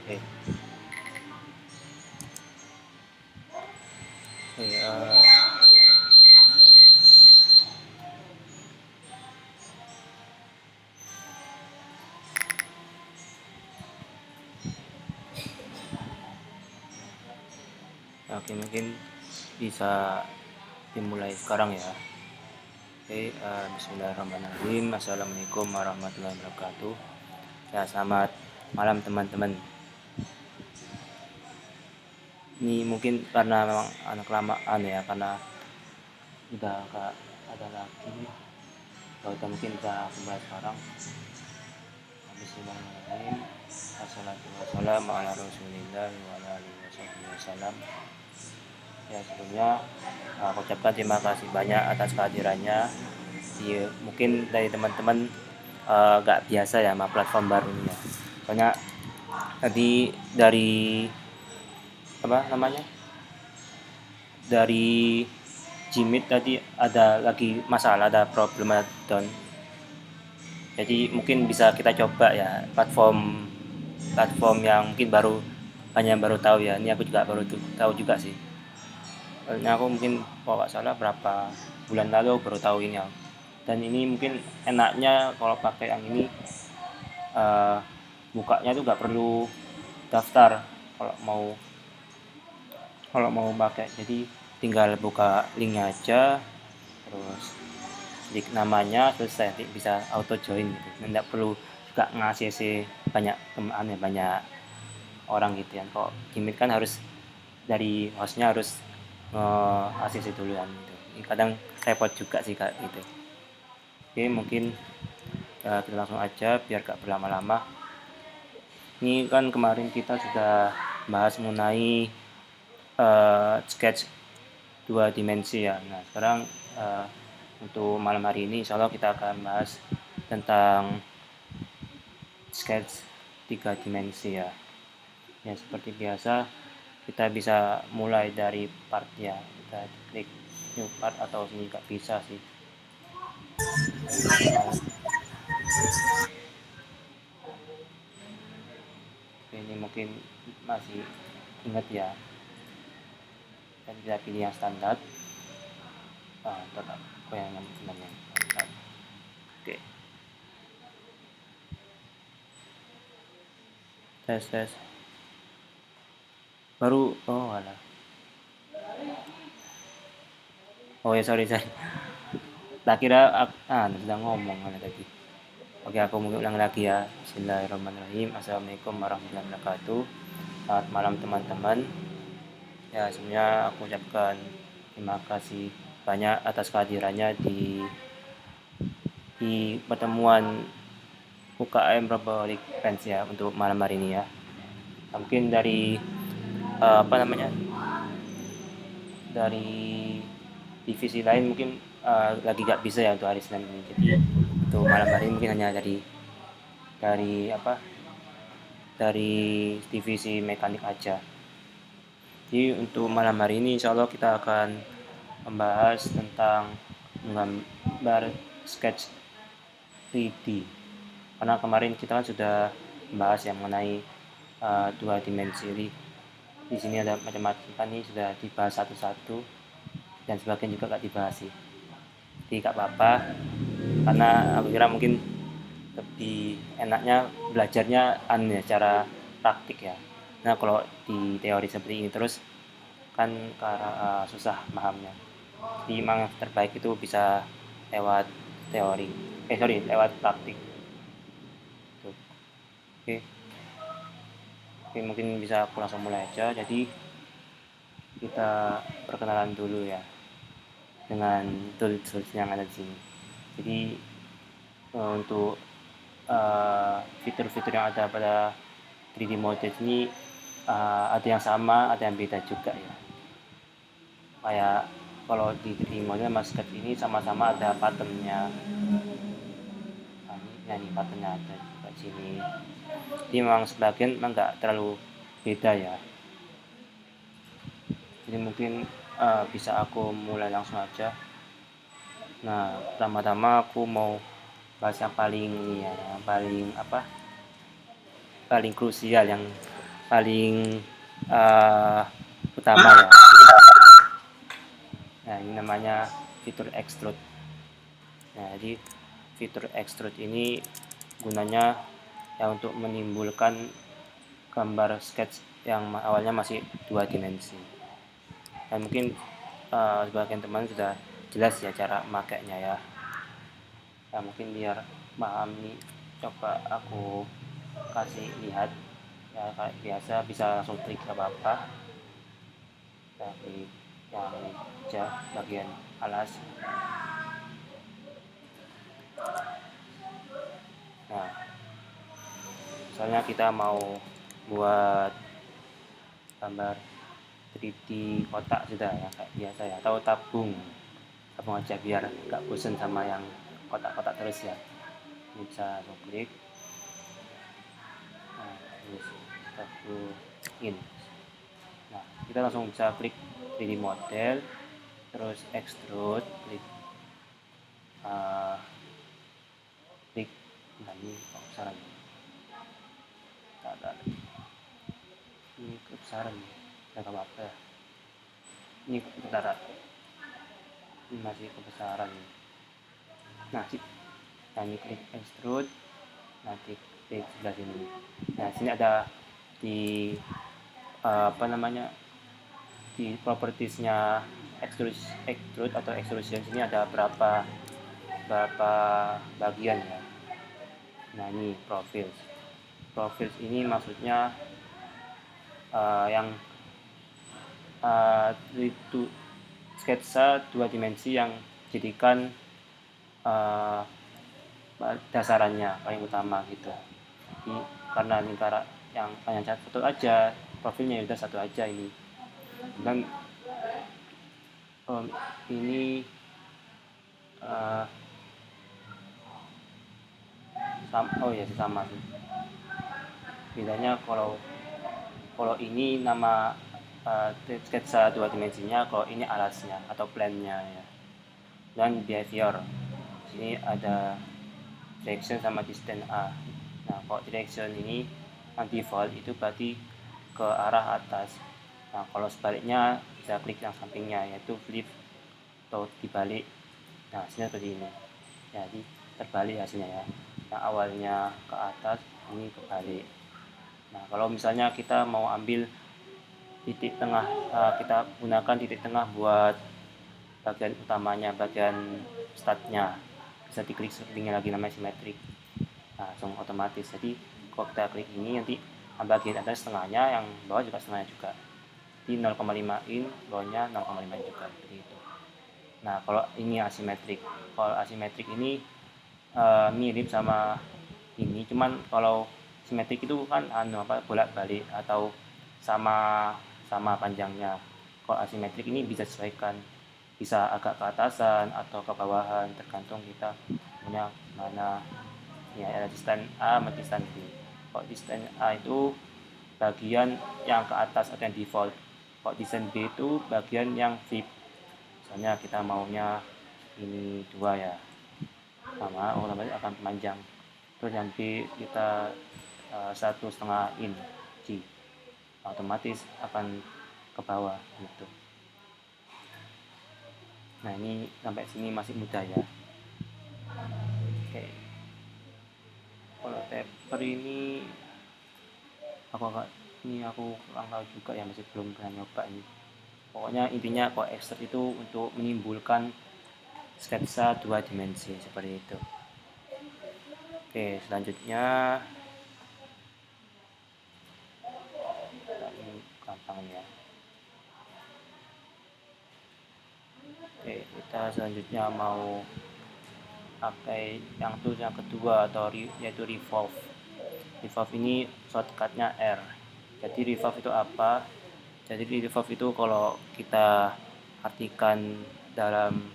Oke. Oke, oke, mungkin bisa dimulai sekarang ya. Oke, bismillahirrahmanirrahim. Assalamualaikum warahmatullahi wabarakatuh. Ya, selamat malam teman-teman. Ini mungkin karena memang anak kelamaan ya, karena udah gak ada lagi. Kita mungkin kita bahas sekarang. Bismillahirrahmanirrahim. Assalatu wassalamu ala rasulillah wa ala alihi wasallam. Ya, sebelumnya aku ucapkan terima kasih banyak atas kehadirannya. Mungkin dari teman-teman gak biasa ya sama platform baru ini ya. Soalnya tadi dari apa namanya, dari Jimit tadi ada lagi masalah, ada problem, ada down. Jadi mungkin bisa kita coba ya platform platform yang mungkin baru, hanya baru tahu ya. Ini aku juga baru tahu juga sih. Soalnya aku mungkin kalau nggak salah berapa bulan lalu baru tahu ini ya. Dan ini mungkin enaknya kalau pakai yang ini, eh, bukanya tuh nggak perlu daftar kalau mau pakai. Jadi tinggal buka linknya aja, terus klik namanya, selesai, nanti bisa auto join gitu. Nggak perlu juga ngasih banyak teman ya, banyak orang gitu ya. Kok Gimik kan harus dari hostnya harus nge-ACC duluan gitu. Ini kadang repot juga sih kak gitu. Oke, mungkin kita langsung aja biar gak berlama-lama. Ini kan kemarin kita sudah bahas mengenai sketch dua dimensi ya. Nah sekarang untuk malam hari ini insya Allah kita akan bahas tentang sketch tiga dimensi ya. Ya seperti biasa kita bisa mulai dari part ya. Kita klik new part atau sini nggak bisa sih. Oke, ini mungkin masih ingat ya. Dan kita pilih yang standar. Tetap yang namanya. Oke, tes baru. Oh alah, oh ya, sorry tak kira sedang ngomong mana tadi. Oke, aku mungkin ulang lagi ya. Bismillahirrahmanirrahim. Assalamualaikum warahmatullahi wabarakatuh. Selamat malam teman-teman. Ya, sebenarnya aku ucapkan terima kasih banyak atas kehadirannya di pertemuan UKM Robotic Fans ya untuk malam hari ini ya. Mungkin dari apa namanya, dari divisi lain mungkin lagi gak bisa ya untuk hari Senin ini. Jadi untuk malam hari ini mungkin hanya dari apa, dari divisi mekanik aja. Jadi untuk malam hari ini insya Allah kita akan membahas tentang menggambar sketch 3D. Karena kemarin kita kan sudah membahas yang mengenai dua dimensi. Jadi di sini ada macam-macam kan, ini sudah dibahas satu-satu dan sebagian juga gak dibahas sih. Jadi gak apa-apa, karena aku kira mungkin lebih enaknya belajarnya ya, cara praktik ya. Nah kalau di teori seperti ini terus kan karena susah pahamnya. Jadi memang yang terbaik itu bisa lewat teori, lewat praktik tuh. Oke, oke, mungkin bisa aku langsung mulai aja. Jadi kita perkenalan dulu ya dengan tools yang ada di sini. Jadi untuk fitur-fitur yang ada pada 3D model ini ada yang sama, ada yang beda juga ya. Kayak kalau di 3D model masker ini sama-sama ada patternnya. Nah, ini patternnya ada juga di sini. Jadi memang sebagian memang nggak terlalu beda ya. Jadi mungkin bisa aku mulai langsung aja. Nah, pertama-tama aku mau bahas yang paling ya, yang paling apa? Paling krusial, yang paling utama ya. Nah, ini namanya fitur extrude. Nah, jadi fitur extrude ini gunanya ya untuk menimbulkan gambar sketch yang awalnya masih 2 dimensi. Dan mungkin sebagian teman sudah jelas ya cara makainya ya. Ya mungkin biar paham nih, coba aku kasih lihat ya, kayak biasa bisa langsung klik apa-apa dari yang bagian alas. Nah, misalnya kita mau buat gambar 3D kotak sudah ya kayak biasa ya, atau tabung aja biar nggak bosen sama yang kotak-kotak terus ya. Ini bisa langsung klik. Nah, terus tabungin. Nah, kita langsung bisa klik 3D model, terus extrude, klik klik ini kebesaran, ini kebesaran nggak apa-apa ya, ini bentar, ini masih kebesaran. Nah, ini klik extrude, nanti klik sebelah sini. Nah, sini ada di apa namanya, di propertiesnya extrude atau extrusion, sini ada berapa bagian ya. Nah, ini profil ini maksudnya yang itu sketsa 2 dimensi yang jadikan dasarannya paling utama gitu. Jadi karena lingkaran yang hanya satu aja, profilnya udah satu aja ini. Dan ini sama sih. Bedanya kalau ini nama sketsa 2 dimensinya, kalau ini alasnya atau plan-nya ya. Dan behavior. Sini ada direction sama distance A. Nah, kalau direction ini default itu berarti ke arah atas. Nah, kalau sebaliknya bisa klik yang sampingnya, yaitu flip atau dibalik. Nah, hasilnya seperti ini. Jadi terbalik hasilnya ya. Yang awalnya ke atas, ini kebalik. Nah, kalau misalnya kita mau ambil titik tengah, kita gunakan titik tengah buat bagian utamanya, bagian startnya, bisa diklik sampingnya lagi, namanya simetrik. Nah, langsung otomatis. Jadi kalau kita klik ini, nanti bagian atas setengahnya, yang bawah juga setengahnya juga. Di 0,5 in, bawahnya 0,5 juga, seperti itu. Nah, kalau ini asimetrik. Kalau asimetrik ini mirip sama ini, cuman kalau simetrik itu kan bolak-balik atau sama panjangnya. Kalau asimetrik ini bisa disesuaikan, bisa agak ke atasan atau ke bawahan, tergantung kita punya mana ya. Ada distance A sama distance B. Kalau distance A itu bagian yang ke atas atau yang default. Kalau distance B itu bagian yang flip. Misalnya kita maunya ini 2 ya, sama otomatis akan panjang. Terus yang B kita 1,5 inci, otomatis akan ke bawah gitu. Nah, ini sampai sini masih mudah ya. Oke, kalau taper ini aku kurang tahu juga ya, masih belum pernah nyoba ini. Pokoknya intinya kalau extrude itu untuk menimbulkan sketsa 2 dimensi seperti itu. Oke, selanjutnya ini gampang ya. Oke, kita selanjutnya mau pakai yang tools yang kedua, atau yaitu revolve. Revolve ini shortcutnya R. Jadi revolve itu apa? Jadi revolve itu kalau kita artikan dalam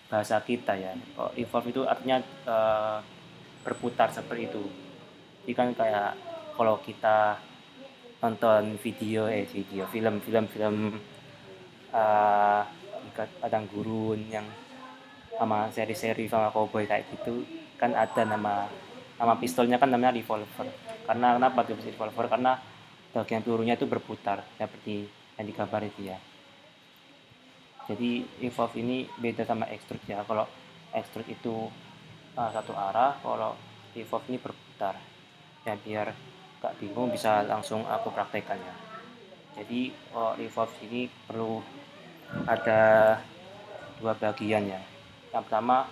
bahasa kita ya, revolve itu artinya berputar seperti itu. Jadi kan kayak kalau kita nonton film ikat padang gurun yang sama seri-seri sama cowboy kayak gitu, kan ada nama pistolnya kan namanya revolver. Karena kenapa tuh revolver? Karena bagian pelurunya itu berputar seperti yang digambar itu ya. Jadi revolve ini beda sama extrude ya. Kalau extrude itu satu arah, kalau revolve ini berputar. Ya biar gak bingung bisa langsung aku praktekkan ya. Jadi revolve ini perlu ada dua bagian ya. Yang pertama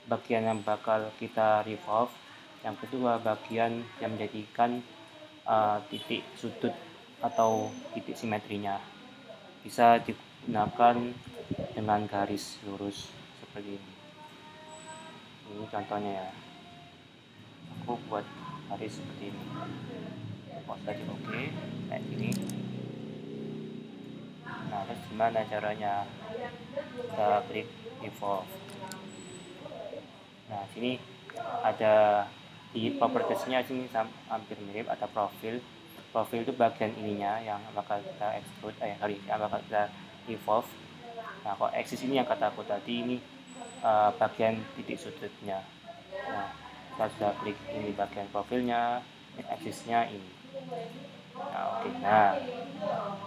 bagian yang bakal kita revolve, yang kedua bagian yang menjadikan titik sudut atau titik simetrinya. Bisa digunakan dengan garis lurus seperti ini. Ini contohnya ya. Aku buat garis seperti ini. Pause lagi, oke, kayak gini. Nah, terus gimana caranya? Kita klik revolve. Nah, sini ada di propertiesnya sini hampir mirip, ada profil. Profil itu bagian ininya yang bakal kita extrude, yang bakal kita revolve. Nah, kalau axis ini yang kata aku tadi ini bagian titik sudutnya. Nah, kita sudah klik ini bagian profilnya, axisnya ini. Nah, oke. Nah,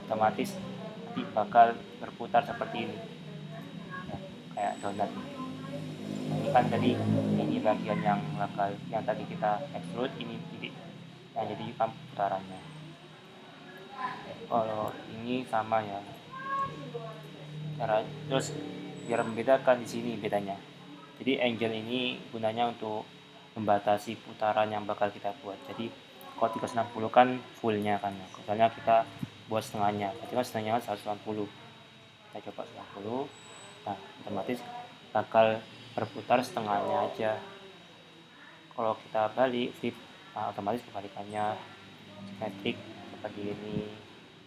otomatis nanti bakal berputar seperti ini. Nah, kayak donat. Nah, ini kan tadi ini bagian yang tadi kita extrude, ini titik yang jadi putarannya. Kalau ini sama ya. Terus biar membedakan di sini bedanya. Jadi angle ini gunanya untuk membatasi putaran yang bakal kita buat. Jadi kalau 360 kan fullnya kan. Misalnya kita buat setengahnya. Berarti kan setengahnya kan 180. Kita coba 90. Nah, otomatis bakal berputar setengahnya aja. Kalau kita balik flip, nah, otomatis kebalikannya simetrik seperti ini.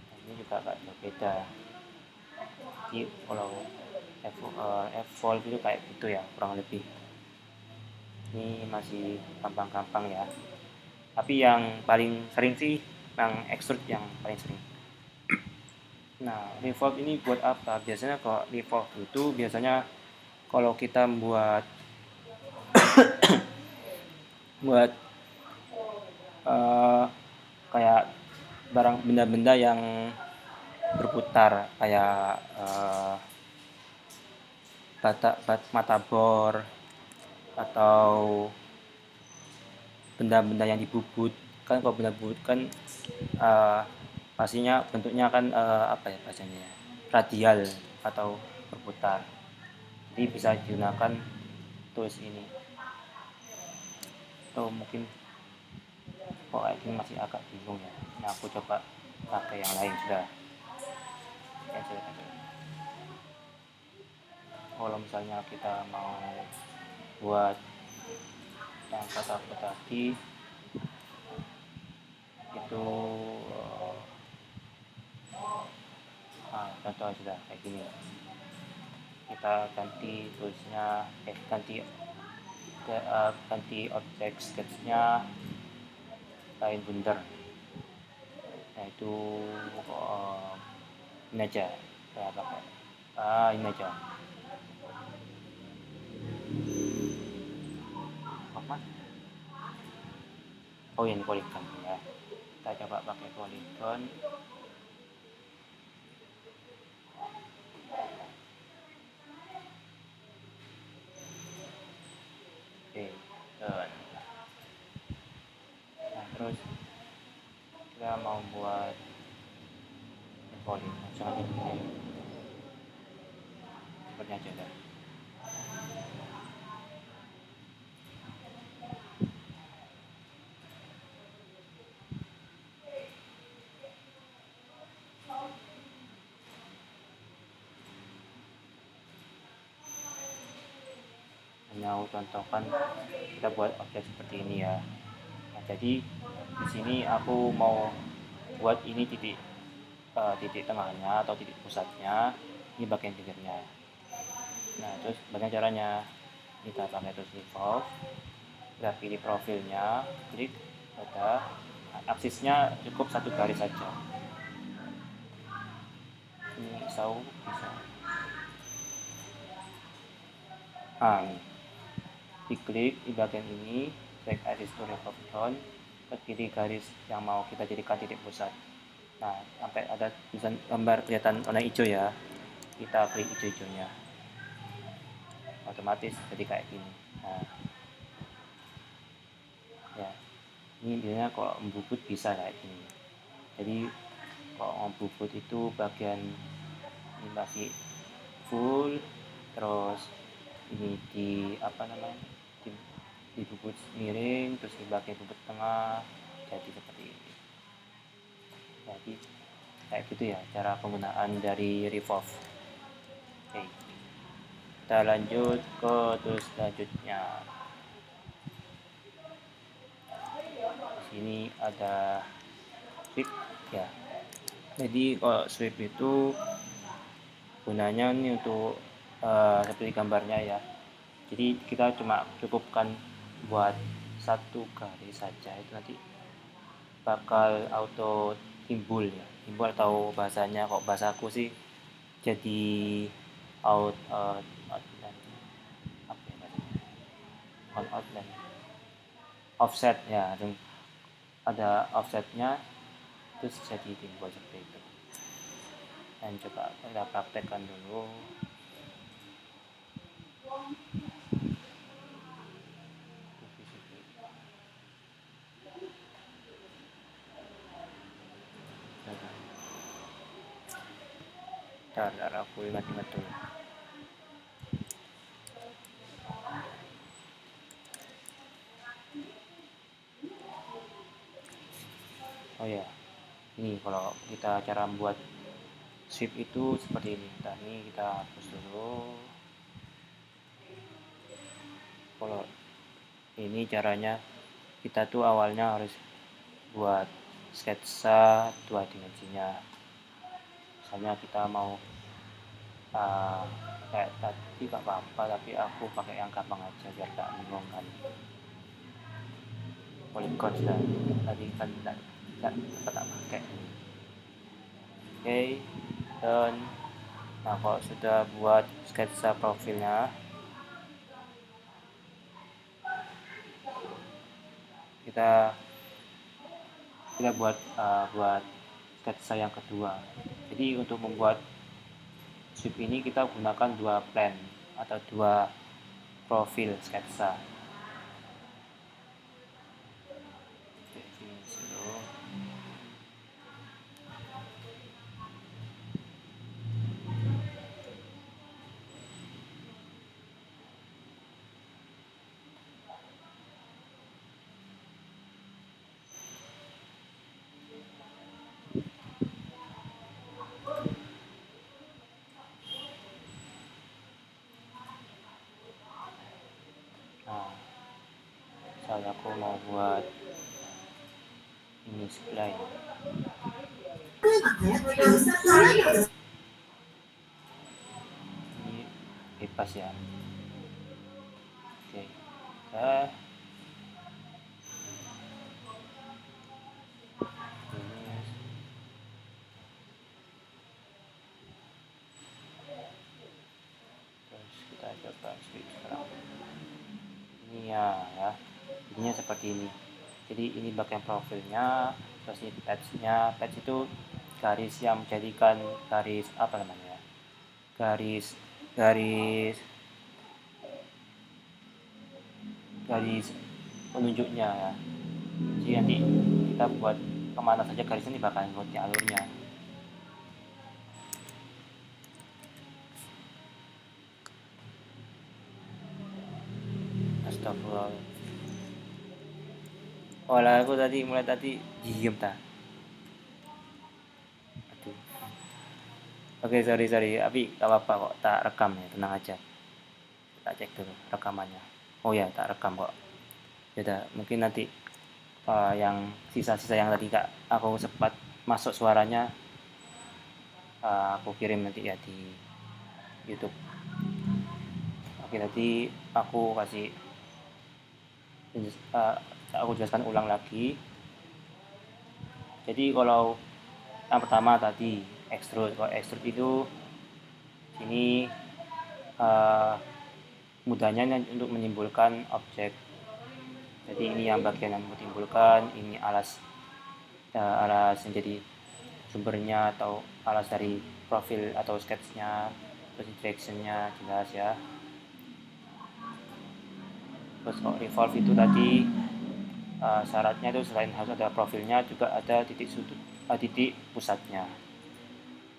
Nah, ini juga agak berbeda. Jadi kalau evolve itu kayak gitu ya, kurang lebih. Ini masih gampang-gampang ya. Tapi yang paling sering sih yang extrude yang paling sering. Nah, revolve ini buat apa? Biasanya kalau revolve itu biasanya kalau kita buat kayak barang benda-benda yang berputar kayak mata bor atau benda-benda yang dibubut kan. Kalau benda bubut kan pastinya bentuknya kan apa ya bahasanya, radial atau berputar. Jadi bisa digunakan tools ini. Atau mungkin kayak ini masih agak bingung ya. Nah, aku coba pakai yang lain sudah. Cancel. Kalau misalnya kita mau buat yang kata aku tadi itu contoh sudah kayak gini. Kita ganti toolsnya, ganti objek sketchnya lain bundar. Nah, itu ini aja saya pakai. Ini aja. Apa? Oh, ini polygon ya. Kita coba pakai polygon. Oke, done. Nah, terus kita mau buat polygon jangan ini seperti aja dah. Hanya contohkan kita buat objek seperti ini ya. Nah, jadi di sini aku mau buat ini titik tengahnya atau titik pusatnya, ini bagian pinggirnya. Nah, terus bagaimana caranya? Kita pakai terus revolve, kita pilih profilnya, klik, ada aksisnya cukup satu garis saja. Ini bisa. Ini diklik di bagian ini, select axis to revolve down, pilih garis yang mau kita jadikan titik pusat. Nah, sampai ada tulisan gambar kelihatan warna hijau ya, kita klik hijau-hijaunya, otomatis jadi kayak gini. Nah, ya, ini biasanya kalau membubut bisa kayak gini. Jadi kalau membubut itu bagian ini masih full, terus ini di apa namanya, di bubut miring, terus di bagian bubut tengah, jadi seperti ini. Jadi kayak gitu ya cara penggunaan dari revolve. Oke, kita lanjut ke tools selanjutnya. Di sini ada sweep ya. Jadi kalau sweep itu gunanya ini untuk seperti gambarnya ya. Jadi kita cuma cukupkan buat satu garis saja, itu nanti bakal auto timbul ya, timbul atau bahasanya kok bahasaku sih jadi outline, apa ya bahasanya, on outline, offset ya, ada offsetnya, terus jadi timbul seperti itu. Dan coba kita praktekkan dulu. Bentar, aku ingat-ingat dulu. Oh ya, ini kalau kita cara membuat sweep itu seperti ini. Nah, ini kita hapus dulu. Kalau ini caranya, kita tuh awalnya harus buat sketsa dua dimensinya. Misalnya kita mau kayak tadi gak apa-apa, tapi aku pakai yang gampang aja biar gak bingung kan. Polygon dan tadi kan tak pakai. Oke, dan nah kalau sudah buat sketsa profilnya, kita buat sketsa yang kedua. Jadi untuk membuat sweep ini kita gunakan dua plan atau dua profil sketsa. Nah, misalnya aku mau buat ini spline, ini bebas ya. Oke, kita terus kita coba switch sekarang. Ini ya, jadinya seperti ini. Jadi ini bagian profilnya, terus ini patch-nya. Patch itu garis yang menjadikan garis apa namanya? Garis garis garis penunjuknya ya. Jadi nanti kita buat kemana saja garis ini bakal ngikutin alurnya. Astagfirullah. Oh lah, aku mulai tadi diem tak. Aduh. Oke, sorry, tapi gak apa-apa kok, tak rekam ya, tenang aja. Tak cek dulu rekamannya. Oh ya, tak rekam kok. Beda, mungkin nanti yang sisa-sisa yang tadi kak aku sempat masuk suaranya, aku kirim nanti ya di YouTube. Oke, nanti aku kasih uh, aku jelaskan ulang lagi. Jadi kalau yang pertama tadi extrude, kalau extrude itu ini mudahnya untuk menyimpulkan objek. Jadi ini yang bagian yang menimbulkan, ini alas yang jadi sumbernya atau alas dari profil atau sketsnya, terus directionnya jelas ya. Terus kalau revolve itu tadi syaratnya itu selain harus ada profilnya juga ada titik sudut, titik pusatnya.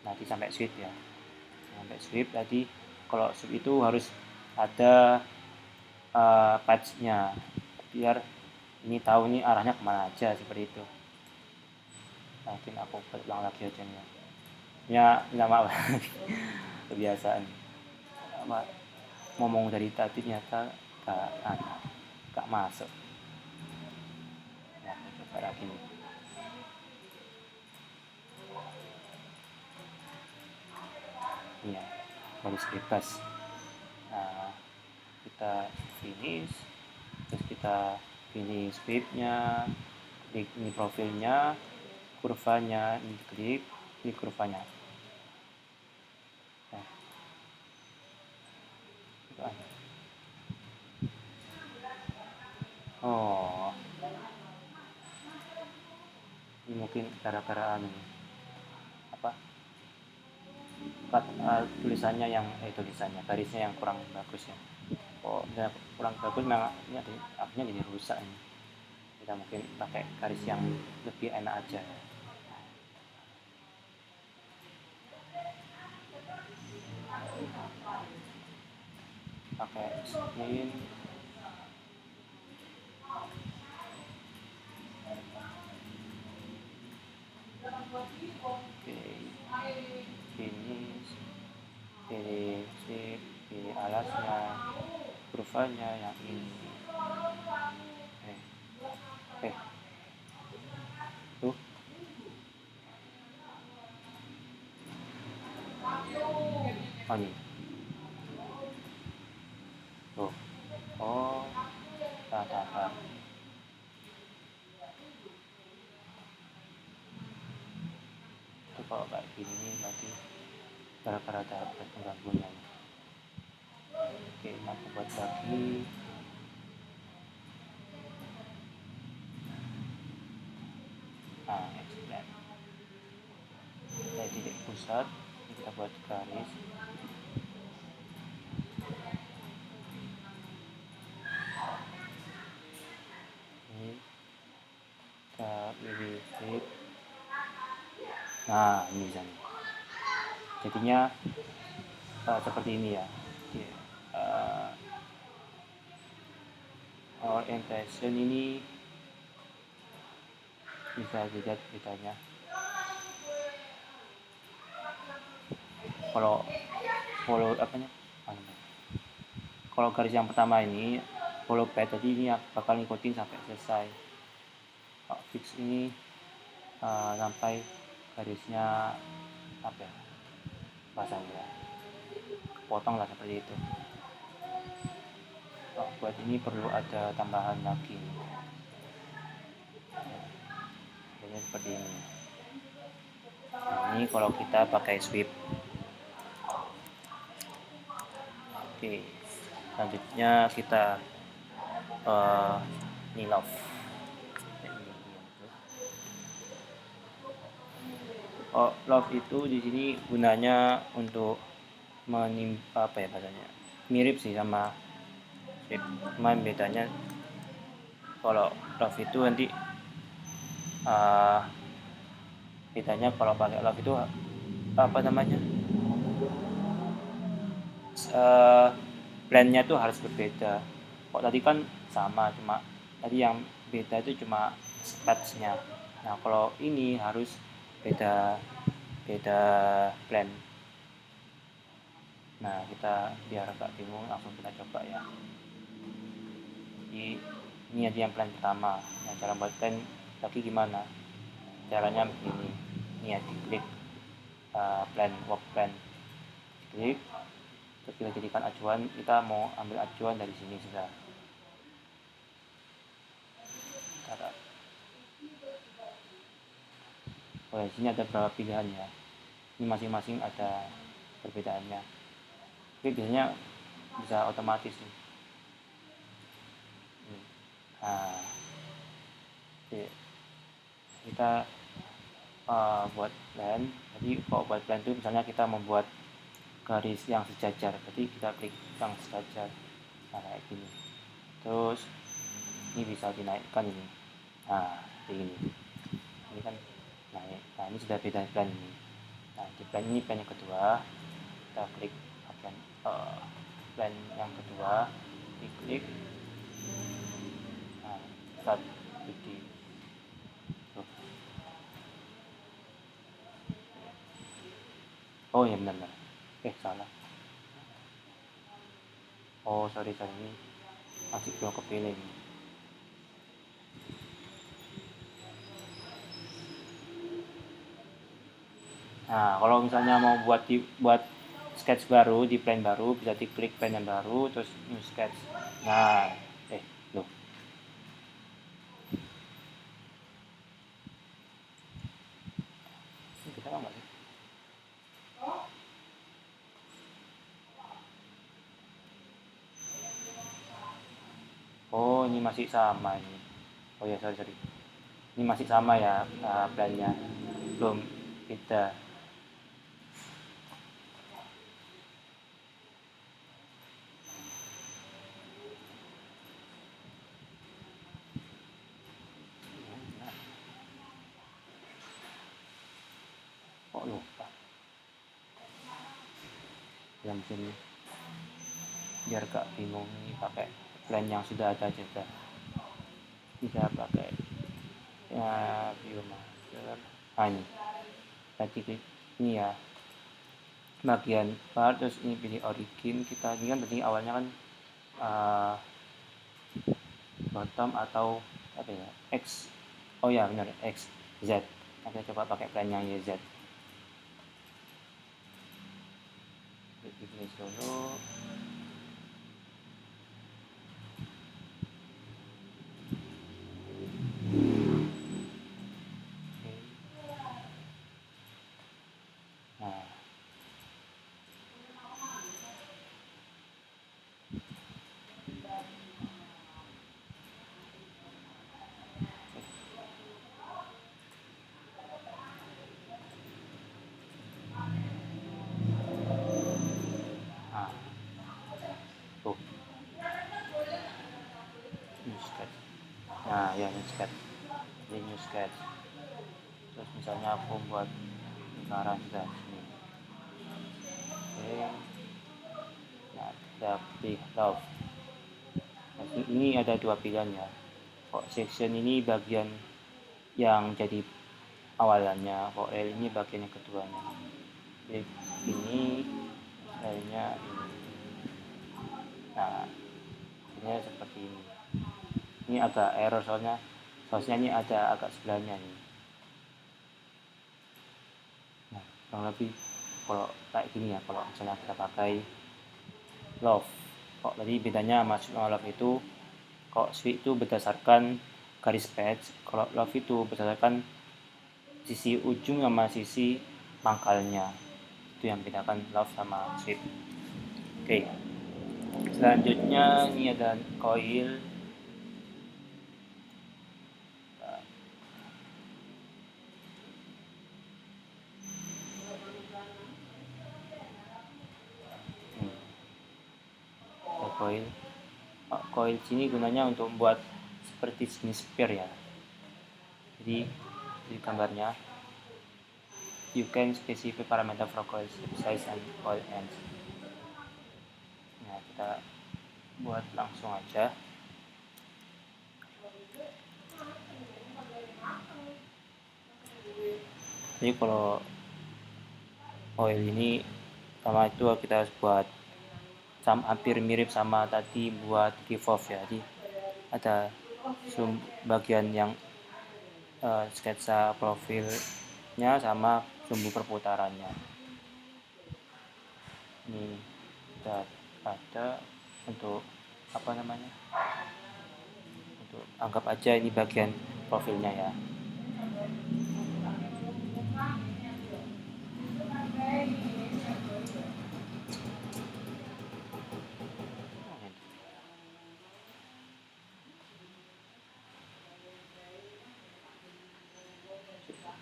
Nanti sampai sweep ya, sampai sweep tadi. Kalau sweep itu harus ada patch-nya biar ini tahu nih arahnya kemana aja seperti itu. Mungkin aku ulang lagi aja nih ya, nggak maaf. Kebiasaan apa ngomong dari tadi ternyata gak masuk ya. Coba lagi nih. Iya, garis bebas. Nah, kita finish, terus kita finish sweepnya, klik ini profilnya, kurvanya ini klik, ini kurvanya. Nah, oh, ini mungkin gara-gara apa tulisannya yang tulisannya garisnya yang kurang bagus ya. Oh, ya, kurang bagus memang ini akhirnya jadi rusak ini. Kita mungkin pakai garis yang lebih enak aja ya. Pakai spin. Oke, finish, pilih sweep, pilih alasnya, kurvanya yang ini. Tuh, oh ini, tuh, oh, tak. Itu kalau kayak gini berarti gara-gara ada penggangguannya. Oke, aku buat lagi. Nah, explain. Dari titik pusat kita buat garis. Ini kita pilih sweep. Nah, ini bisa nih. Jadinya seperti ini ya. Orientation ini bisa dilihat bedanya. Kalau kalau garis yang pertama ini follow pad, jadi ini bakal ngikutin sampai selesai. Kalau fix ini sampai garisnya apa ya bahasanya, potong lah seperti itu. Buat ini perlu ada tambahan lagi, jadi seperti ini. Ini kalau kita pakai sweep. Oke, selanjutnya kita love. Love itu di sini gunanya untuk menimpa apa ya bahasanya, mirip sih sama sweep, cuma bedanya kalau love itu nanti bedanya kalau pakai love itu apa namanya, plan-nya tuh harus berbeda. Kok tadi kan sama, cuma tadi yang beda itu cuma patch-nya. Nah kalau ini harus beda plan. Nah kita biar agak bingung langsung kita coba ya. Jadi ini aja yang plan pertama. Nah cara buat plan lagi gimana? Caranya begini. Ini ya, diklik plan, work plan, klik, terus kita jadikan acuan, kita mau ambil acuan dari sini sudah. Oh ya, sini ada beberapa pilihan ya. Ini masing-masing ada perbedaannya. Tapi biasanya bisa otomatis nih. Nah, oke. Kita buat plan. Jadi kalau buat plan itu misalnya kita membuat garis yang sejajar, jadi kita klik yang sejajar, nah kayak gini. Terus ini bisa dinaikkan ini, nah seperti ini kan naik. Nah ini sudah beda plan ini. Nah di plan ini, plan yang kedua, kita klik plan, plan yang kedua, diklik, nah start 3D. Tuh. Oh ya benar, salah. Oh sorry, ini masih belum kepilih ini. Nah kalau misalnya mau buat sketch baru di plan baru, bisa diklik plan yang baru terus new sketch. Nah loh, ini kita nggak sih? Oh ini masih sama ini. Oh ya sorry, ini masih sama ya, plannya belum beda. Kok lupa yang sini, biar gak bingung ini pakai plan yang sudah ada juga. Bisa pakai ya Viewmaster. Nah ini tadi klik ini ya, bagian part, terus ini pilih origin. Kita ini kan tadi awalnya kan uh, bottom atau apa ya, X. Oh ya benar, X Z. Nah, kita coba pakai plan yang YZ. Pilih dulu. Nah nah tuh new sketch. Nah ya new sketch, ini new sketch. Terus misalnya aku buat lingkaran sudah sini. Oke, nah kita pilih love. Nah, ini ada dua pilihan ya. Kok section ini bagian yang jadi awalannya, kok rel ini bagian yang keduanya. Jadi ini relnya ini. Nah ini seperti ini. Ini agak error soalnya ini ada agak sebelahnya nih. Nah kurang lebih kalau kayak gini ya, kalau misalnya kita pakai love. Kok tadi bedanya mas love itu, kok sweep itu berdasarkan garis patch, kalau love itu berdasarkan sisi ujung sama sisi pangkalnya. Itu yang bedakan love sama sweep. Oke, selanjutnya ini ada coil. Ada coil. Coil sini gunanya untuk membuat seperti jenis sphere ya. Jadi di gambarnya, you can specify parameter for coil size and coil ends. Nah kita buat langsung aja. Jadi kalau oil ini sama itu kita harus buat hampir mirip sama tadi buat revolve ya. Jadi ada bagian yang sketsa profilnya sama sumbu perputarannya. Ini kita ada untuk apa namanya, untuk anggap aja ini bagian profilnya ya.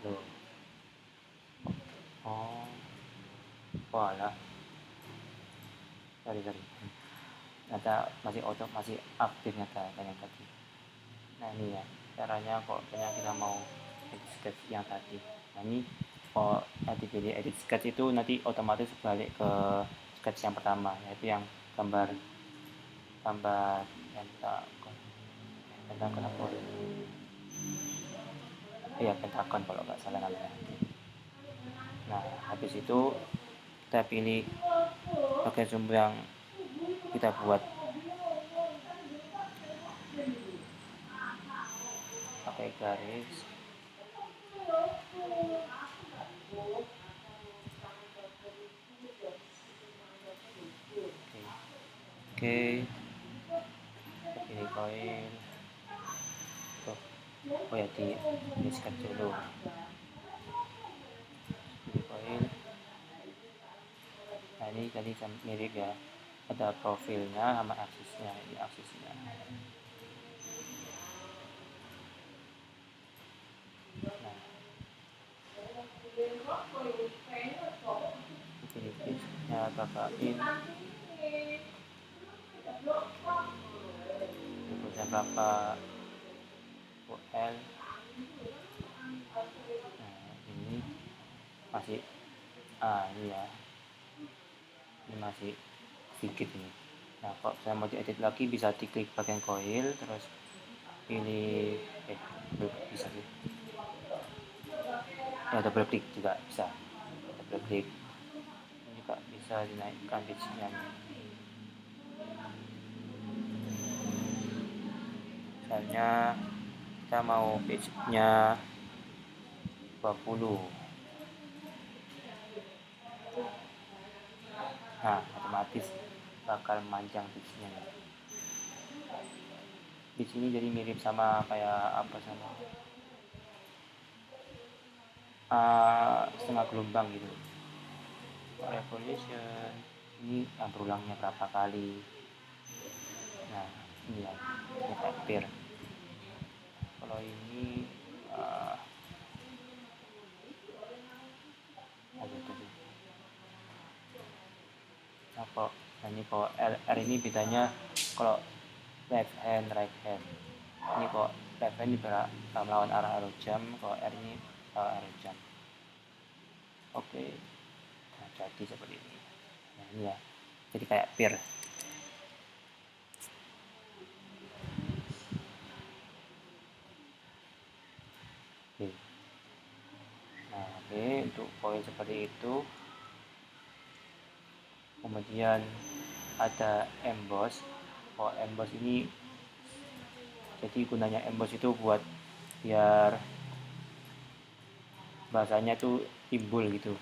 Loh. walah, sorry, ternyata masih aktif nyata yang tadi. Nah ini ya caranya kalau misalnya kita mau edit sketch yang tadi. Nah ini kalau nanti pilih edit sketch itu nanti otomatis balik ke sketch yang pertama, yaitu yang gambar gambar pentagon, pentagon apa ya? Iya pentagon kalau nggak salah namanya. Nah habis itu kita pilih bagian sumber yang kita buat, pakai garis. Oke, pilih koin. Oh ya, di sketch dulu. Pilih koin. Nah ini tadi mirip ya, ada profilnya sama aksisnya. Ini aksisnya. Nah pilih pitchnya bapakin, inputnya berapa UL. Nah ini masih ini ya, ini masih sedikit ini. Nah kalau saya mau diedit lagi bisa diklik bagian coil, terus pilih bisa sih ya, double klik juga bisa, double klik. Ini juga bisa dinaikkan pitchnya. Misalnya kita mau pitchnya 20, nah otomatis bakal manjang pitchnya. Pitch ini jadi mirip sama kayak apa, sama setengah gelombang gitu. Revolution ini berulangnya berapa kali. Nah ini ya, ini pair. Kalau ini nah kalau ini kalau R ini bedanya kalau left hand right hand. Ini kok left hand ini melawan arah jam, kalau R ini arah jam. Oke, nah jadi seperti ini. Nah ini ya, jadi kayak pair. Oke. Nah oke, untuk poin seperti itu. Kemudian ada emboss. Oh emboss ini, jadi gunanya emboss itu buat biar bahasanya tuh timbul gitu.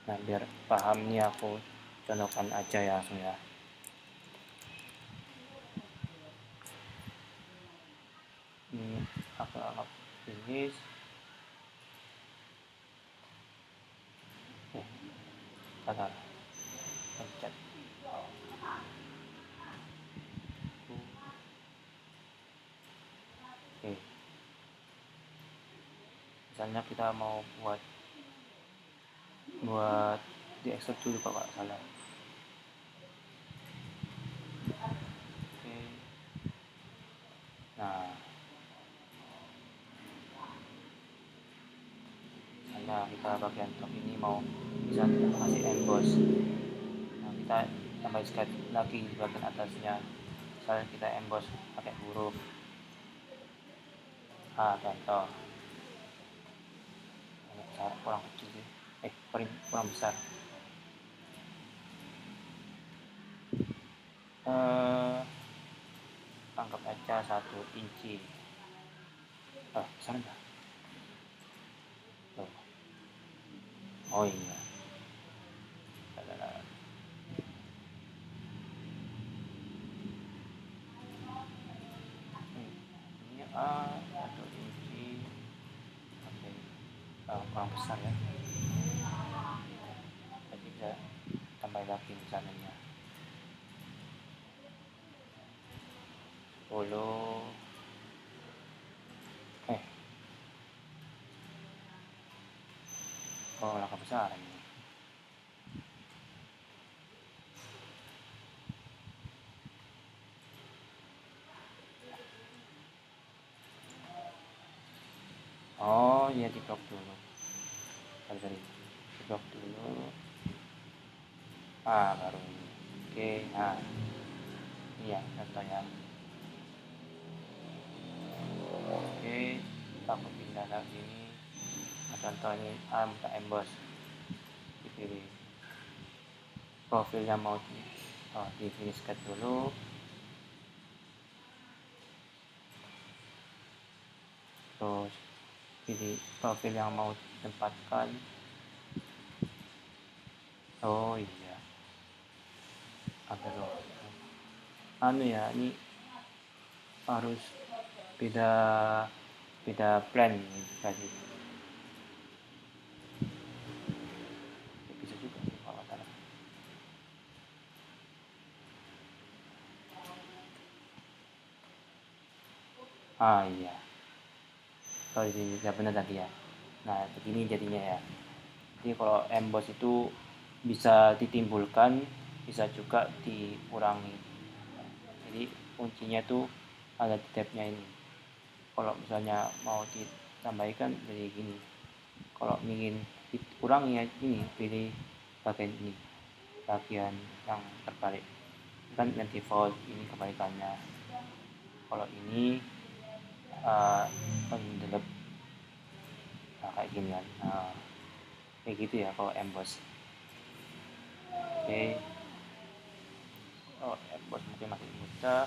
Nah biar paham nih aku contohkan aja ya langsung ya. Ini aku anggap finish. Kata pencet. Oke, misalnya kita mau buat di extrude dulu kalau nggak salah. Oke, nah misalnya kita bagian top ini mau bisa kasih emboss. Nah kita tambah sekali lagi di bagian atasnya, misalnya kita emboss pakai huruf contoh ini besar, kurang kecil sih, kurang besar. Anggap aja 1 inci. Besar enggak? Oh iya, ini 1 inci. Oke, kurang besar ya, jadi bisa tambah lagi misalnya 10. Langkah besar ini. iya, diblok dulu. Sorry, diblok dulu. Baru ini. Oke, nah iya contoh ya. Oke, aku pindah lagi ini. Nah, contoh ini minta emboss, dipilih profilnya mau di finish cut dulu. Terus pilih profil yang mau ditempatkan. Oh iya, agak loh. Ya, ini harus beda plan tadi. Bisa juga sih kalau salah. Iya. Sorry, tidak benar tadi ya. Nah, begini jadinya ya. Jadi kalau emboss itu bisa ditimbulkan, bisa juga dikurangi. Jadi kuncinya tuh ada di tabnya ini. Kalau misalnya mau ditambahkan jadi gini. Kalau ingin dikurangi ya ini, pilih bagian ini, bagian yang terbalik. Kan yang default ini kebalikannya. Kalau ini envelope, kayak gini kan. Kayak gitu ya kalau emboss. Oke. Emboss mungkin masih mudah.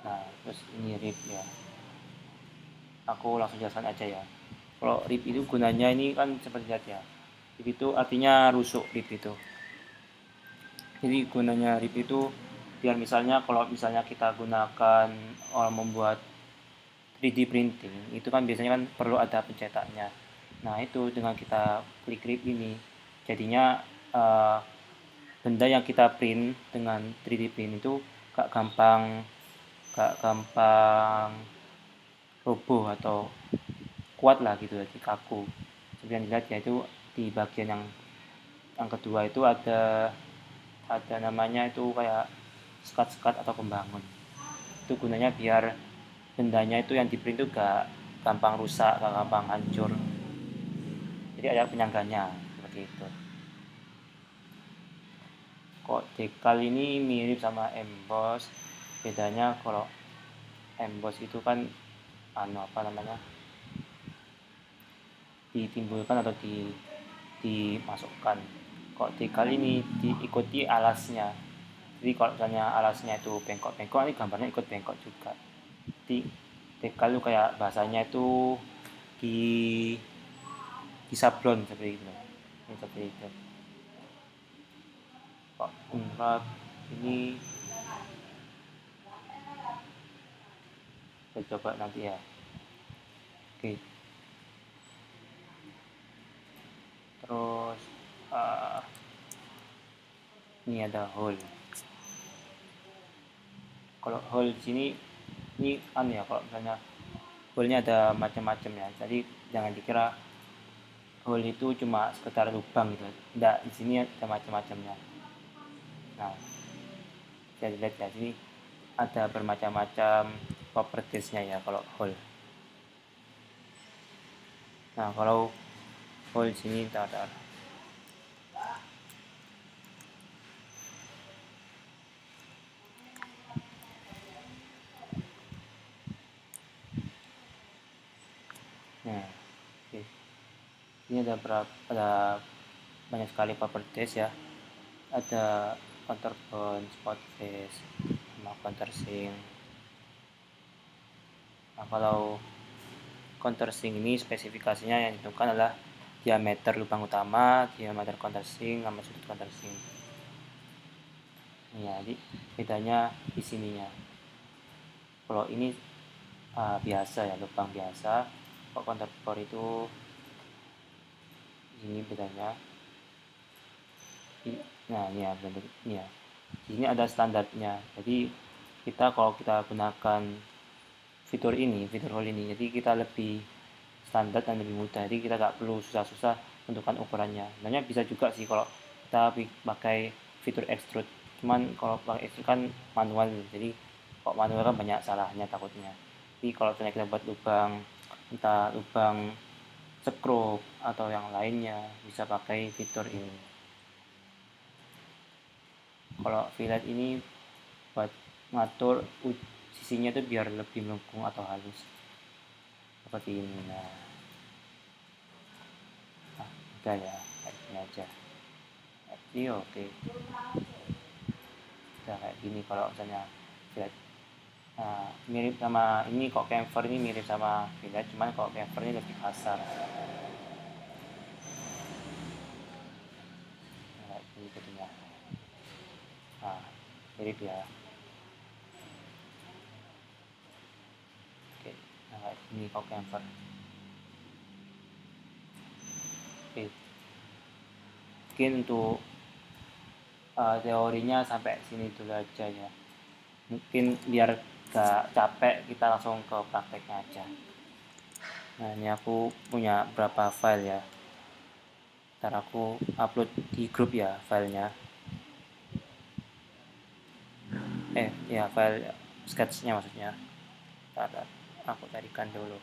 Nah, terus ini rip ya. Aku langsung jelaskan aja ya. Kalau rip itu gunanya ini kan seperti lihat ya. Rip itu artinya rusuk, rip itu. Jadi gunanya rip itu biar misalnya kalau misalnya kita gunakan membuat 3D printing, itu kan biasanya kan perlu ada pencetaknya. Nah, itu dengan kita klik rip ini, jadinya benda yang kita print dengan 3D print itu gak gampang roboh atau kuat lah gitu, jadi kaku. Seperti yang dilihat ya, itu di bagian yang kedua itu ada namanya itu kayak sekat-sekat atau pembangun. Itu gunanya biar bendanya itu yang di print itu gak gampang rusak, gak gampang hancur. Jadi ada penyangganya seperti itu. Kok decal ini mirip sama emboss, bedanya kalau emboss itu kan ditimbulkan atau dimasukkan. Kok decal ini diikuti alasnya. Jadi kalau misalnya alasnya itu bengkok-bengkok, ini gambarnya ikut bengkok juga. Jadi decal itu kayak bahasanya itu di sablon seperti itu. Seperti itu. Kok unwrap ini kita coba nanti ya. Oke. Terus ini ada hole. Kalau hole di sini ini ya, kalau misalnya hole-nya ada macam-macam ya. Jadi jangan dikira hole itu cuma sekedar lubang gitu. Enggak, di sini ada macam-macamnya. Nah, bisa dilihat ya, sini ada bermacam-macam propertiesnya ya kalau hole. Nah, kalau hole sini ada oke. Ini ada banyak sekali properties ya. Ada counterpoint, spot face, sama countersink. Nah, kalau countersink ini spesifikasinya yang ditentukan adalah diameter lubang utama, diameter countersink, sama sudut countersink. Ya, jadi bedanya di sininya. Kalau ini biasa ya, lubang biasa. Kalau counterpore itu ini bedanya. Nah, ini ya, ini ya. Di sini ada standarnya. Jadi kalau kita gunakan fitur hole ini, jadi kita lebih standar dan lebih mudah. Jadi kita nggak perlu susah-susah menentukan ukurannya. Sebenarnya bisa juga sih kalau kita pakai fitur extrude. Cuman kalau pakai extrude kan manual, jadi kalau manual kan banyak salahnya takutnya. Jadi kalau misalnya kita buat lubang entah lubang skrup atau yang lainnya, bisa pakai fitur ini. Kalau fillet ini buat ngatur sisinya tuh biar lebih melengkung atau halus seperti ini. Nah udah ya, kayak gini aja. Jadi oke, udah kayak gini kalau misalnya fillet. Nah, mirip sama ini, kok camphor ini mirip sama fillet, cuman kok camphor ini lebih kasar. Nah, kayak gini jadinya. Nah, mirip ya. Oke, nah kayak gini kok camphor. Oke, mungkin untuk teorinya sampai sini dulu aja ya. Mungkin biar gak capek, kita langsung ke prakteknya aja. Nah, ini aku punya berapa file ya. Ntar aku upload di grup ya filenya. Ya file sketchnya maksudnya. Ntar aku carikan dulu.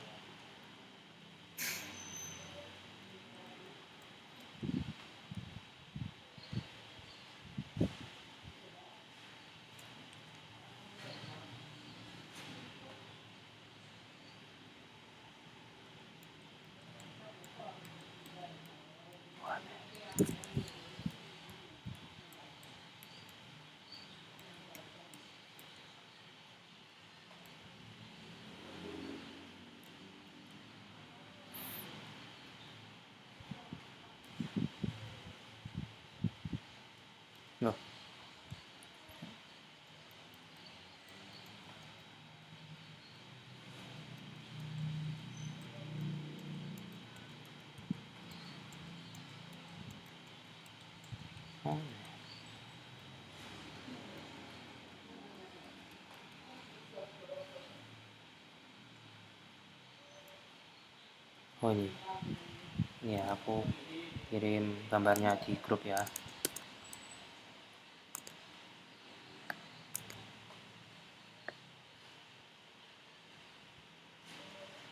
Loh, oh, oh ini ya aku kirim gambarnya di grup ya.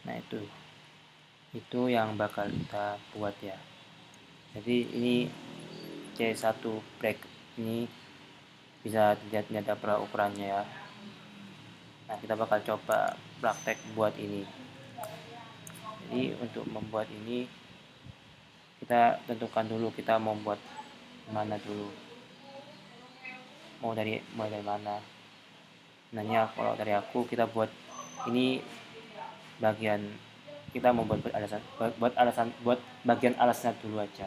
Nah itu yang bakal kita buat ya. Jadi ini C1 break ini bisa dilihat ini ada berapa ukurannya ya. Nah kita bakal coba praktek buat ini. Jadi untuk membuat ini kita tentukan dulu kita mau buat mana dulu, mulai dari mana. Nanya kalau dari aku kita buat ini bagian, kita membuat buat bagian alasnya dulu aja.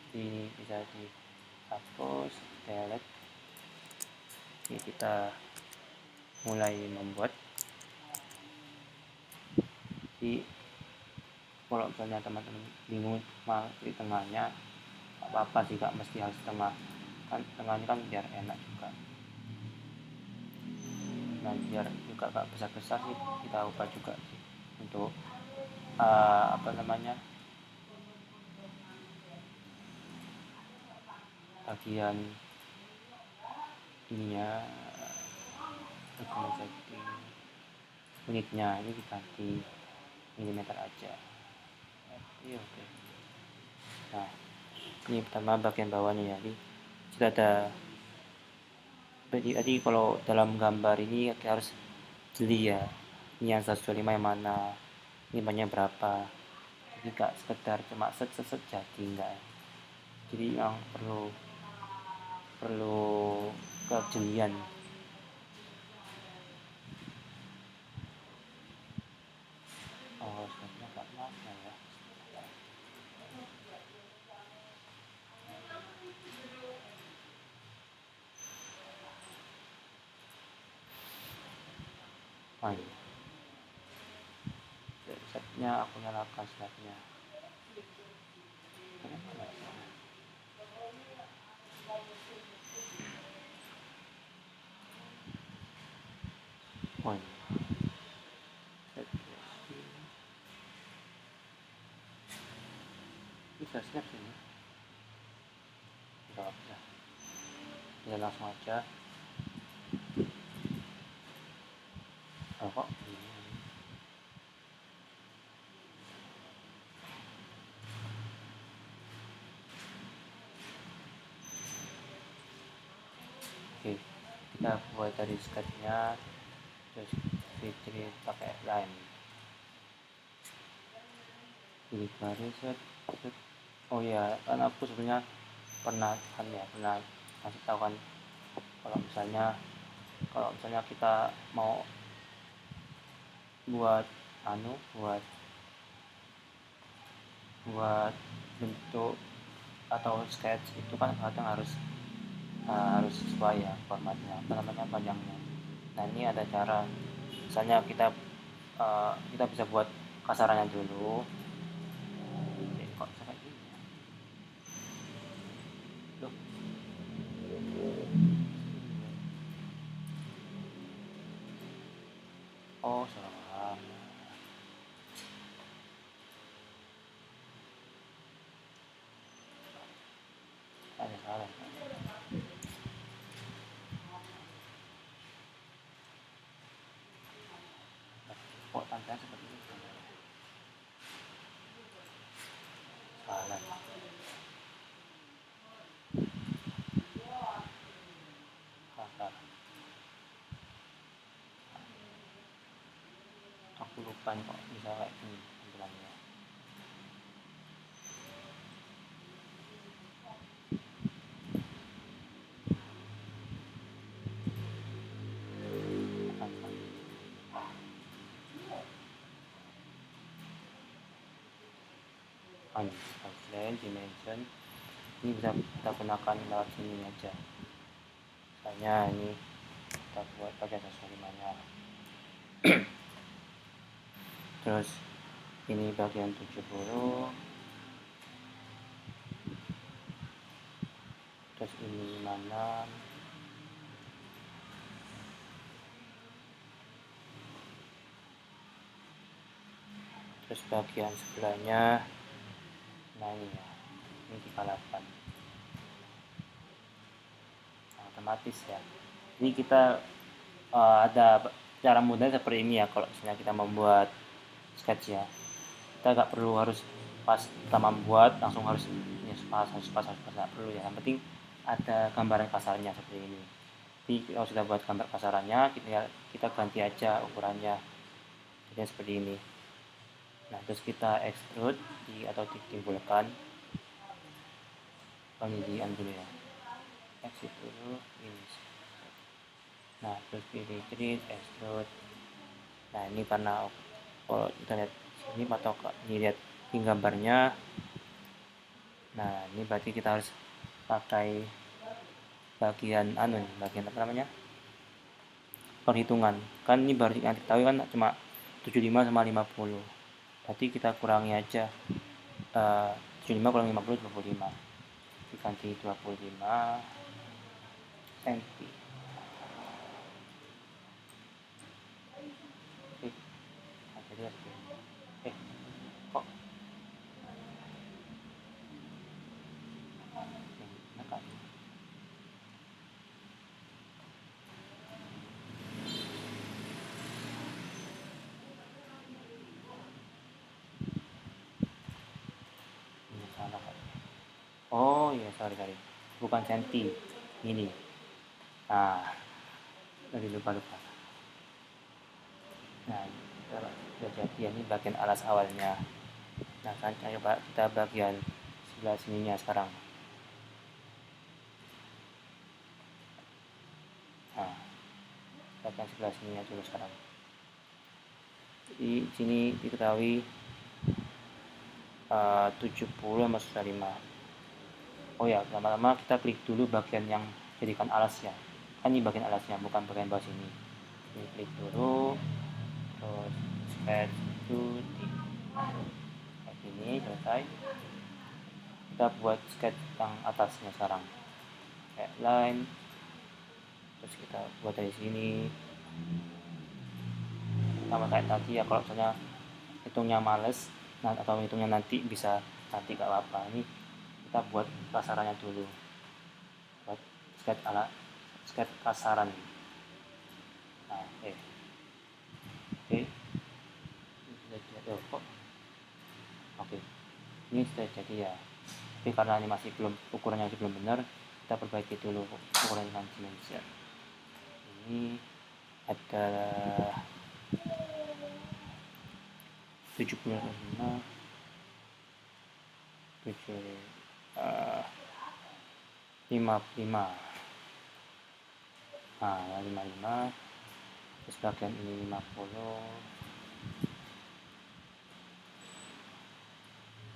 Ini bisa dihapus, delete. Ini kita mulai membuat. Jadi kalau misalnya teman-teman bingung di tengahnya, apa-apa sih kak, mesti harus tengah kan, tengahnya kan biar enak juga. Nah biar juga gak besar-besar sih kita ubah juga sih untuk apa namanya, bagian ininya, setting unitnya ini diganti milimeter aja. Oke. Nah ini pertama bagian bawahnya ya, jadi sudah ada. Jadi kalau dalam gambar ini kita harus jeli ya, ini yang 125 yang mana, ini banyak berapa. Jadi gak sekedar cuma set jadi enggak. Jadi yang perlu kejelian. Oh sebenarnya gak mana ya. Oh iya, setnya aku nyalakan setnya. Oh iya. Bisa snap ini, nggak bisa. Ya langsung aja. Oh kok ini. kita buat dari sketchnya, terus pilih pakai line, pilih garis set. Oh ya, kan aku sebenarnya pernah kasih tahu kan, kalau misalnya kita mau buat buat bentuk atau sketch itu kan kadang harus sesuai ya formatnya, panjangnya. Nah, ini ada cara, misalnya kita bisa buat kasarannya dulu. Kok sampai gini ya? Loh, oh salah, ada salah. Kok tampilan seperti ini? Salah, salah. Aku lupa nih kok bisa kayak gini tampilannya. Outline dimension ini bisa kita gunakan lewat sini aja. Misalnya ini kita buat bagian 105-nya, terus ini bagian 70, terus ini 56, terus bagian sebelahnya, nah ini ya, ini 38. Nah, otomatis ya, ini kita ada cara mudah seperti ini ya. Kalau misalnya kita membuat sketch ya, kita nggak perlu harus pas kita membuat langsung harus ya, harus pas nggak perlu ya. Yang penting ada gambaran kasarnya seperti ini. Jadi kalau sudah buat gambar kasarannya, kita ganti aja ukurannya, jadi seperti ini. Nah, terus kita extrude atau ditimbulkan. Ini di dulu ya, exit dulu ini. Nah, terus pilih treat extrude. Nah, ini karena kalau kita lihat sini atau ini lihat di gambarnya, nah ini berarti kita harus pakai bagian bagian apa namanya, perhitungan. Kan ini baru yang kita tahu kan cuma 75 sama 50, berarti kita kurangi aja, 75 kurang 50 25, diganti 25 cm. Jadi kok nekan. Ini salah kan? Oh iya, sorry, bukan senti ini. Nah, tadi lupa. Nah, sudah jadi ya, ini bagian alas awalnya. Nah, kan coba kita bagian sebelah sininya sekarang. Nah, bagian sebelah sininya dulu sekarang. Di sini diketahui 70 sama 5. Oh ya, lama-lama kita klik dulu bagian yang jadikan alas ya. Kan ini bagian alasnya, bukan bagian bawah sini. Ini klik dulu, terus sketch to kayak gini, selesai. Kita buat sketch yang atasnya sekarang, kayak line, terus kita buat dari sini sama kayak tadi ya. Kalau misalnya hitungnya males atau hitungnya nanti bisa nanti gak apa-apa, ini kita buat kasarannya dulu, buat sketch kasaran. Nah, oke, kok oke, ini sudah jadi ya. Tapi karena ini masih belum, ukurannya masih belum benar, kita perbaiki dulu ukuran dengan dimension. ini adalah 75 55. Nah, 55, terus bagian ini 50,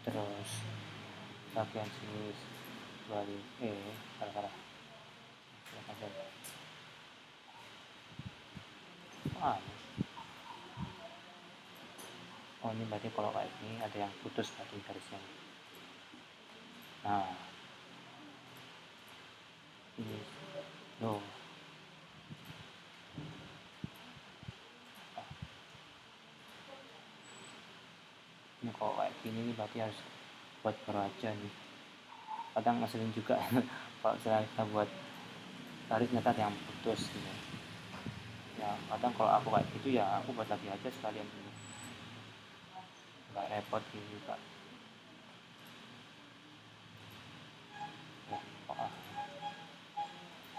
terus bagian sini 25, salah. Oh, ini berarti kalau kayak ini ada yang putus berarti garisnya. Nah, ini loh. Ini kalau kayak gini nih berarti harus buat baru aja nih. Kadang ngeselin juga kalau misalnya kita buat garis ternyata ada yang putus gitu. Ya kadang kalau aku kayak gitu ya aku buat lagi aja sekalian gitu, nggak repot gitu juga.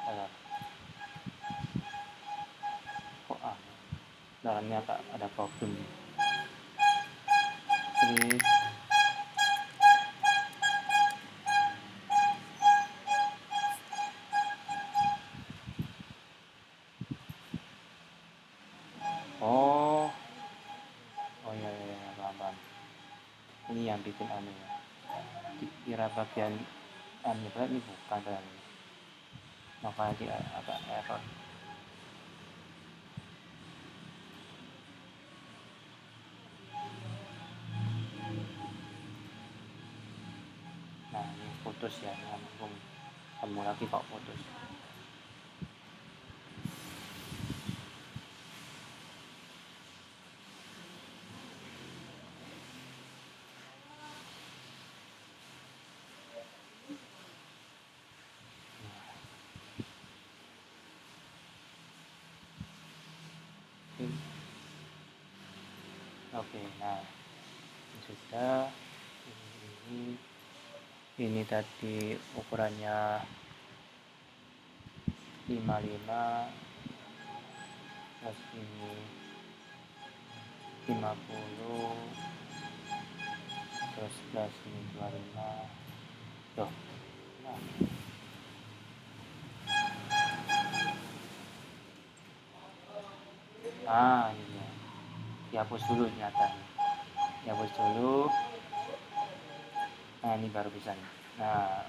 Ada kok dalamnya ada problem. Jadi oh iya, paham. Ini yang bikin aneh ya, dikira bagian aneh berat ini bukan ternyata, makanya dia agak error. Nah ini putus ya, nyambung kamu lagi kok putus. Oke, nah ini sudah. Ini tadi ukurannya 55, terus ini 50, terus plus ini 25. Tuh. Nah ini ya, dihapus dulu nyata nih. Dihapus dulu. Nah ini baru bisa nih. Nah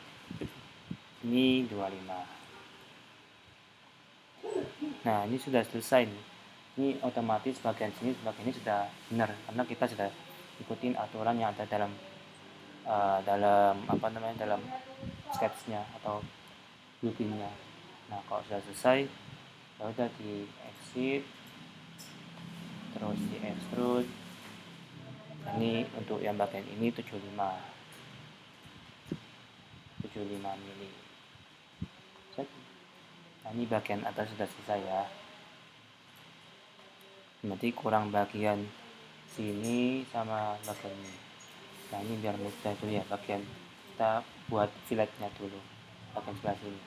ini 25. Nah ini sudah selesai nih. Ini otomatis bagian sini ini sudah benar karena kita sudah ikutin aturan yang ada dalam dalam sketsnya atau blueprintnya. Nah kalau sudah selesai ya udah di exit, terus di extrude. Ini untuk yang bagian ini 75 mili. Nah ini bagian atas sudah selesai ya, berarti kurang bagian sini sama bagian ini. Nah ini biar mudah dulu ya, bagian kita buat filletnya dulu, bagian sebelah sini.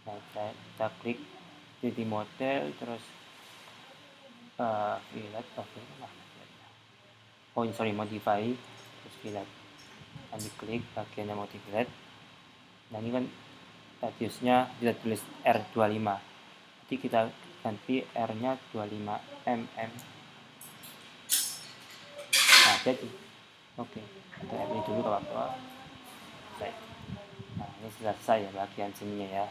Nah kita klik 3D model, terus fillet, modify, terus fillet. Nanti klik bagian yang mau di fillet. Nah ini kan radiusnya kita tulis R25, jadi kita ganti R nya 25 mm. Nah jadi oke, kita ini dulu kawan-kawan. Nah ini sudah selesai ya bagian sininya ya.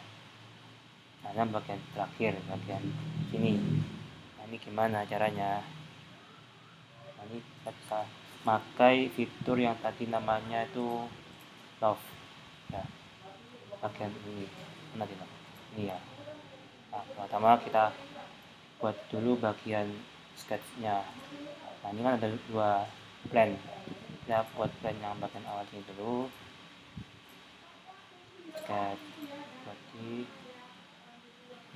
Nah bagian terakhir, bagian sini. Nah ini gimana caranya? Nah ini kita bisa pakai fitur yang tadi namanya itu love ya, bagian ini nanti ini ya. Nah pertama kita buat dulu bagian sketchnya. Nah ini kan ada dua plan, kita buat plan yang bagian awal ini dulu, sketch berarti.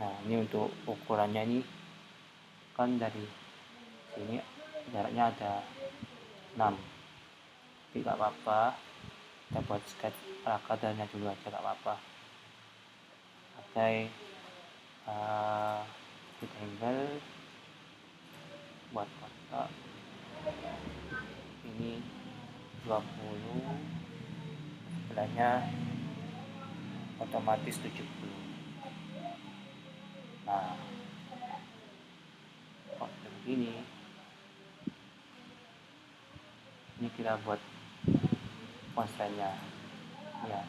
Nah ini untuk ukurannya ini kan dari sini jaraknya ada 6, tapi gak apa-apa, kita buat sketch ala kadarnya dulu aja, gak apa-apa. Pakai rectangle buat kotak ini 20, sebelahnya otomatis 70. Nah, kok begini, ini kita buat constraint-nya ya,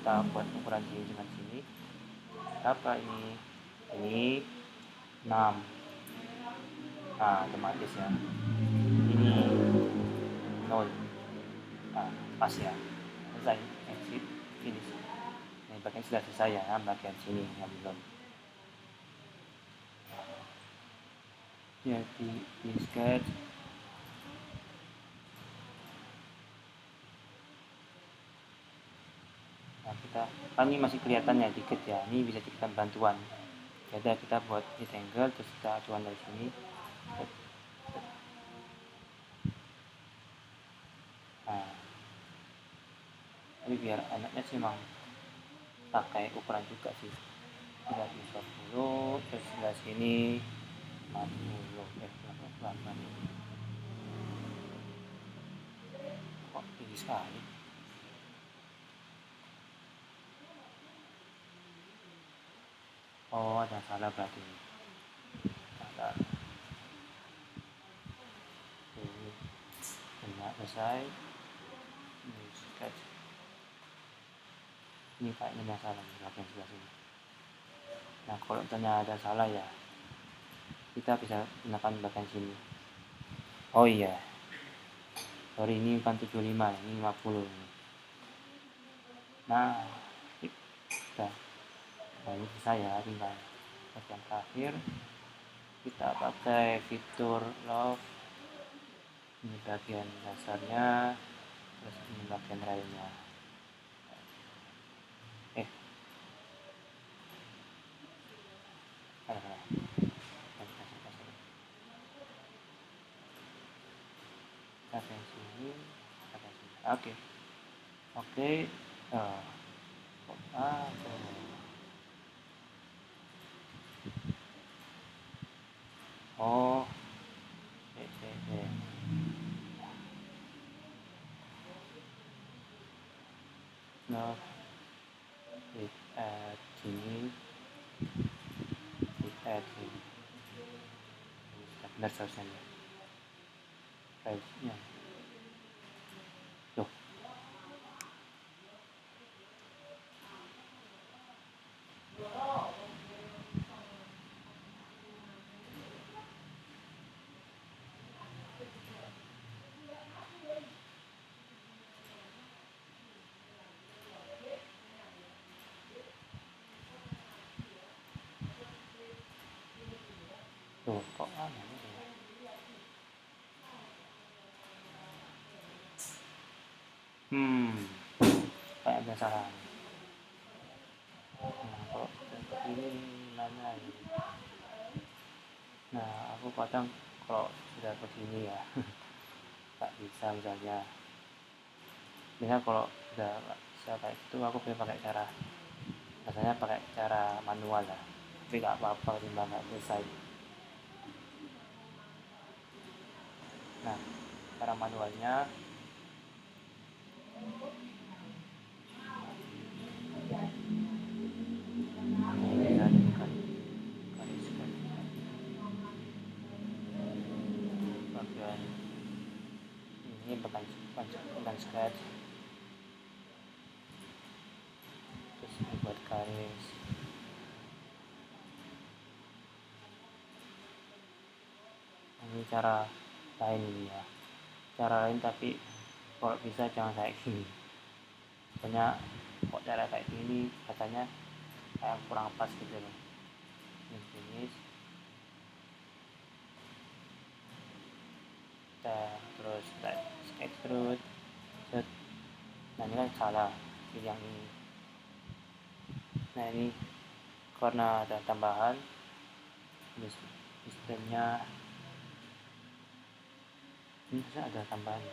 kita buat ukuran sini dengan sini. Berapa ini 6. Nah, otomatis ya, ini 0. Nah, pas ya, selesai. Exit finish. Ini bagian sudah selesai ya, bagian sini yang belum. Ya, di sketch nah, kita kan ini masih kelihatannya dikit ya, ini bisa kita bantuan. Jadi kita buat rectangle, terus kita acuan dari sini. Nah, tapi biar enaknya sih memang pakai ukuran juga sih. Kita 20, terus sebelah sini 40. Pelan-pelan ini. Kok tinggi sekali? Oh, ada salah berarti. Salah. Ini benar, selesai. Ini sketch. Ini kayaknya ada salah di bagian sebelah sini. Nah, kalau ternyata ada salah ya, kita bisa gunakan bagian sini. Oh iya, sorry, ini bukan 75, ini 50. Nah, udah. Nah, ini saya tinggal bagian terakhir kita pakai fitur love. Ini bagian dasarnya, terus ini bagian lainnya. Salah. Bagian sini, bagian sini. Oke. Oh, no, sini, sini. Benar seharusnya. Size-nya. Tuh. Tuh, kok aneh ya? Kayak ada salah. Nah, kok seperti ini mana ini? Nah, aku kadang kalau sudah begini ya, tak bisa misalnya. Biasanya kalau udah bisa kayak gitu, aku pilih pakai cara, biasanya pakai cara manual lah. Tapi nggak apa-apa, timbang nggak selesai. Nah, cara manualnya ini jadikan gariskan bagian ini bukan sketch, terus buat garis. Ini cara lain ini ya, cara lain, tapi kalau bisa jangan kayak gini. Soalnya kok cara kayak gini katanya kayak kurang pas gitu loh. Ini finish, terus extrude set. Nah, ini kan salah pilih yang ini. Nah, ini karena ada tambahan sistemnya, ini bisa ada tambahan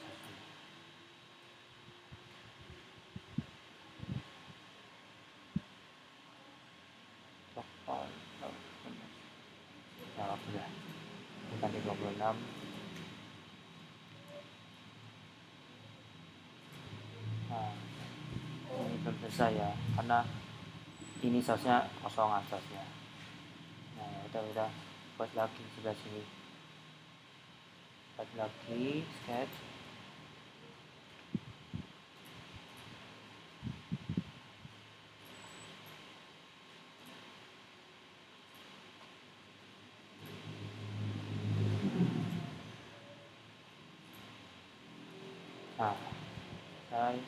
bisa ya, karena ini sausnya kosongan sausnya. Nah ya udah buat lagi sebelah sini, buat lagi sketch. Nah saya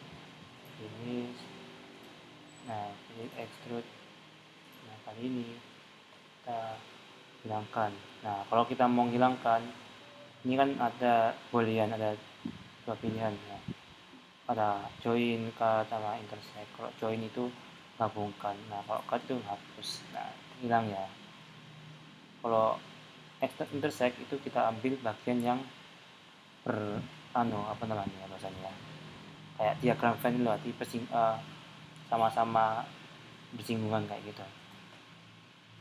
ini, nah ini extrude. Nah kali ini kita hilangkan. Nah kalau kita mau hilangkan, ini kan ada boolean, ada dua pilihan ya, ada join cut sama intersect. Kalau join itu gabungkan, nah kalau cut itu hapus, nah hilang ya. Kalau intersect itu kita ambil bagian yang apa namanya bahasanya, kayak diagram Venn loh, sama-sama bersinggungan kayak gitu.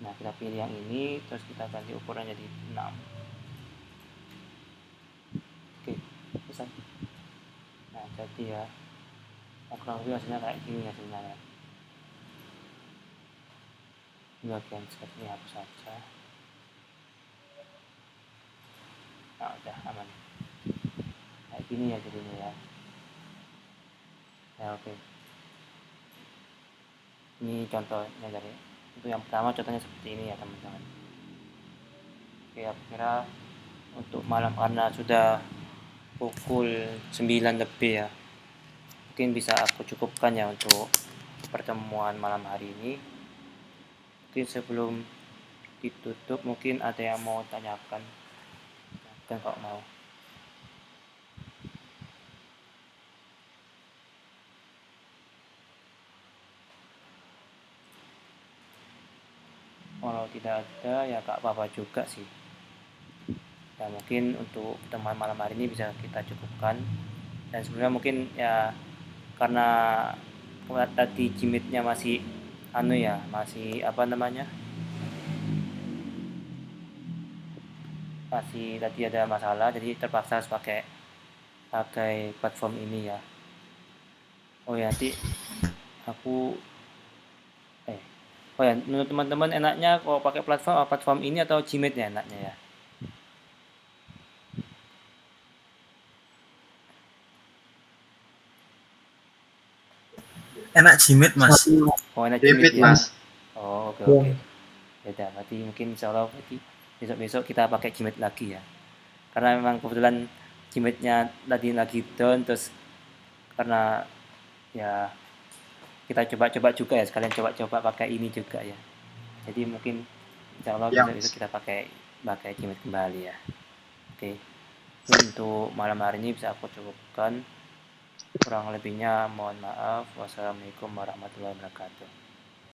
Nah kita pilih yang ini, terus kita ganti ukurannya jadi 6. Oke, selesai. Nah jadi ya, kurang lebih hasilnya kayak gini hasilnya ya. Ini bagian sketch ini hapus saja. Nah udah aman kayak gini ya jadinya ya. Ya oke, ini contohnya dari untuk yang pertama, contohnya seperti ini ya teman-teman. Oke, aku kira untuk malam, karena sudah pukul 9 lebih ya, mungkin bisa aku cukupkan ya untuk pertemuan malam hari ini. Mungkin sebelum ditutup, mungkin ada yang mau tanyakan kan kalau mau. Kalau tidak ada ya gak apa-apa juga sih ya, mungkin untuk pertemuan malam hari ini bisa kita cukupkan. Dan sebenarnya mungkin ya, karena tadi jimitnya masih ya, masih apa namanya, masih tadi ada masalah, jadi terpaksa harus pakai platform ini ya. Oh ya, nanti aku oh ya, menurut teman-teman enaknya kalau pakai platform ini atau Gmeet ya enaknya ya? Enak Gmeet mas. Oh enak Gmeet David ya. mas. Oh oke Ya. oke. Ya udah, berarti mungkin insya Allah berarti besok-besok kita pakai Gmeet lagi ya. Karena memang kebetulan Gmeetnya tadi lagi down, terus karena ya kita coba-coba juga ya, sekalian coba-coba pakai ini juga ya. Jadi mungkin insya Allah Ya besok-besok mas. kita pakai Gmeet kembali ya. Oke. Untuk malam hari ini bisa aku cukupkan. Kurang lebihnya mohon maaf. Wassalamualaikum warahmatullahi wabarakatuh.